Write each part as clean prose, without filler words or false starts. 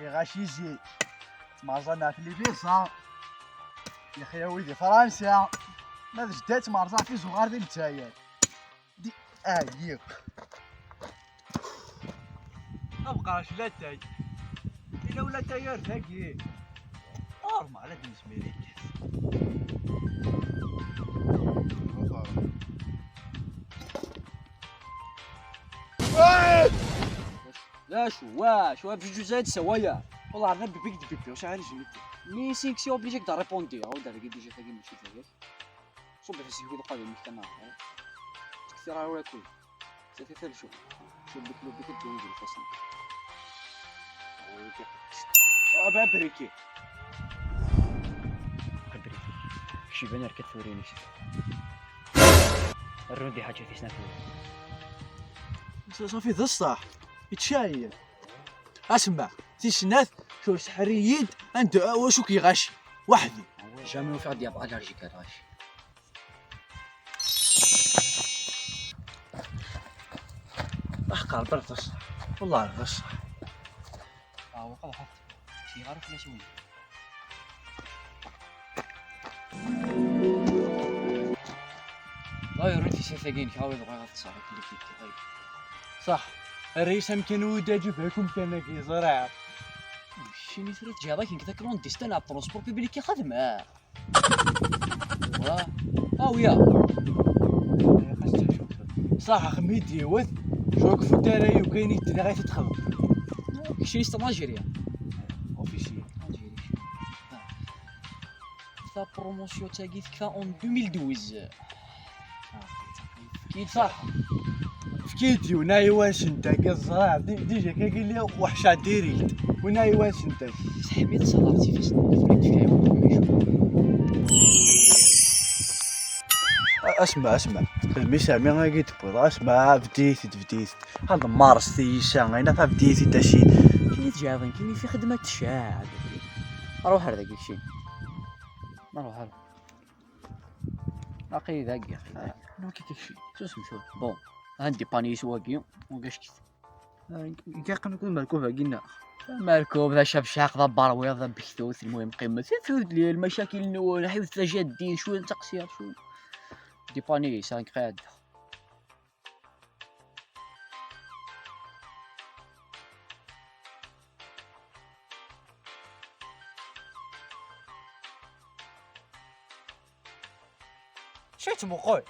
غاشي زي تمارزانا في ليبيسا يا خي وليدي فرنسا ماذا جدات مرزا في صغار ديال الجزائر دي ياك ابقى لا تاي الا ولا تاير ثاقي نورمال على بالنسبه لي لا واش في جوج سوايا والله عرفنا بيك بيبي واش عارف جبت مي سيكسي اوبليجي كدا ريبوندي او دار كي ديجا ثاقي ماشي ثاقي صوب في سيكو قادم المجتمع كثير راه كل صافي فير شوف بك لو بك تجوز الفصل ابا بريكي شي بنر كتوريني الرودي حاجه في سنافو صافي ذا الصح يتشايل اسمع تيشنات شو سحريين انت واشو كيغاشي وحدي جامي وفي عندي ابغى الرجيك غاشي احقر برطس والله الغش وقال حط شي عارف لا شوي لا يا ريتي سيفاقين حاول بغا تصارك اللي كيتي طيب صح الرئيس يمكن ود اجيب لكم كان كي زرع شيني ثريت جابك كذا كلون ديستان ترونسبور بيبليك خدمه ويا صح خميدي وث شوك في الداري وكاين يدنا غير تتخلط شي استرالجيريا اوفيسيال الجيري لا بروموسيون تاعي كفا اون 2012 كي صح فكيتي وناي واش انت كالزراع ديجا كاين لي وحشه ديريت وناي واش انت حميد صدرتي فاش نفريت فيها اسمع خدمي سامي غادي تبوض اسمع بديت هذا مارس تيشا غينا فبديتي تاشي كاين تجاوبين كاين في خدمه الشاعب روح هذاك الشيء نروح هذا باقي ذاك يا اخي نو كيكشي شو اسمه بون عندي باني سواقي وكاش كيف كيقن نكون مركوب قلنا مركوب ذا شبشاق ذا بارويض ذا بكثوث المهم قمه فهمت لي المشاكل نول حيوث جادين شو تقصير شو دي باني 5 قاعد شيت موقوي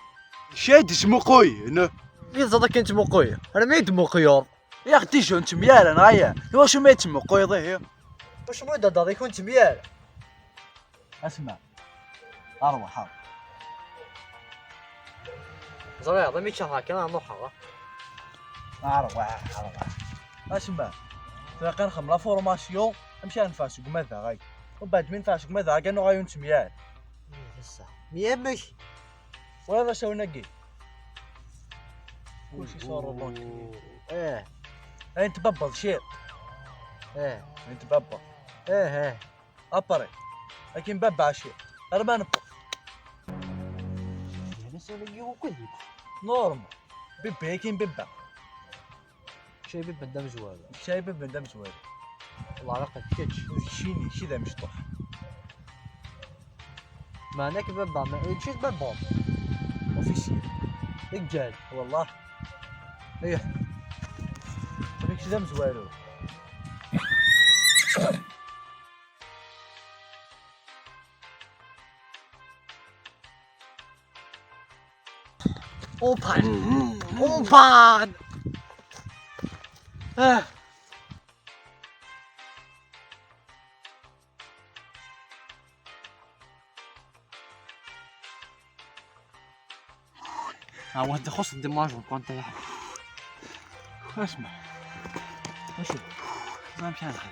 شاد اسمو خويا انا غير زادك انت موقوي انا ما يد موقيور يا اختي شو انت ميال انا يا واش ما يتم خويا ضيه واش مو دادا يكون انت ميال اسمع اروح زرا هذا مي شهر كان نروح اروح اسمع تلاقي نخدم لا فورماسيون نمشي نفاسق ماذا غاي وبعد من فاسق ماذا كانوا غايون تميال بصح ميامش ولا شو نقي وش صار اللون انت ببض شيء انت ببض ابري لكن ببع شيء ارمان انا سالي وكل نورمال بيبي كاين ببع شي بندم زوال شاي بندم زوال والله على قد كتش شيني شي ذا مشطوح ما هناك بابا ما شي بابا اوفيسيال رجال والله ايه تبيك شي ذا مزوالو اوبان واحد خص الدماغ وكنت يا اسمع وشو ما مشان خير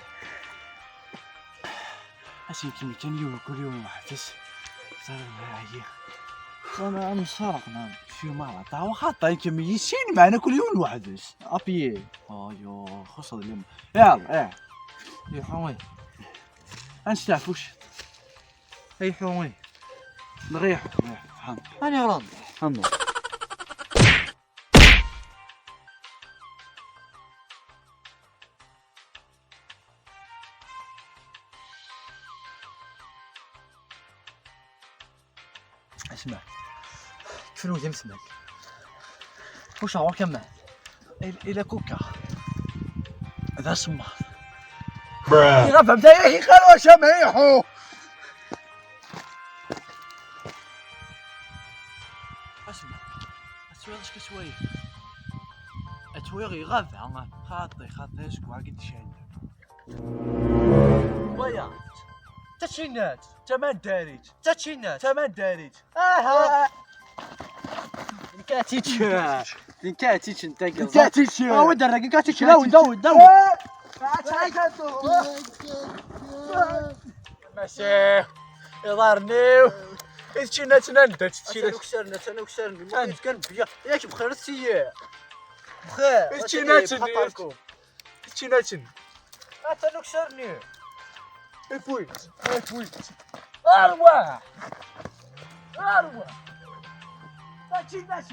اسمع كان يوم كل يوم واحد صار معايا انا مسارق نعم شو ما عطا وخاطر كم يسين معنا كل يوم واحد بس ابي ايوه خص اليوم يلا يا حوي انستعفوش اي حوي نريح انا راضي الحمد اسمع فلوس مسمك وش هو كمان الى كوكا هذا سمار يغفى بتاعي خلوة شميحو اسمع اسويغش كسوي اتويغي غفى خاطي اسكو عقد شايف ويا تشينات تمن دارج تشينات تمن دارج نكاتيتش انت نكاتيتش ود الرقم نكاتيتش لا ود ماشي يضارنيو تشينات نندت تشينات انا وكسرني كنبيا ياك بخير السياح بخير تشينات تشينات انا وكسرني افويت ارواح تشينات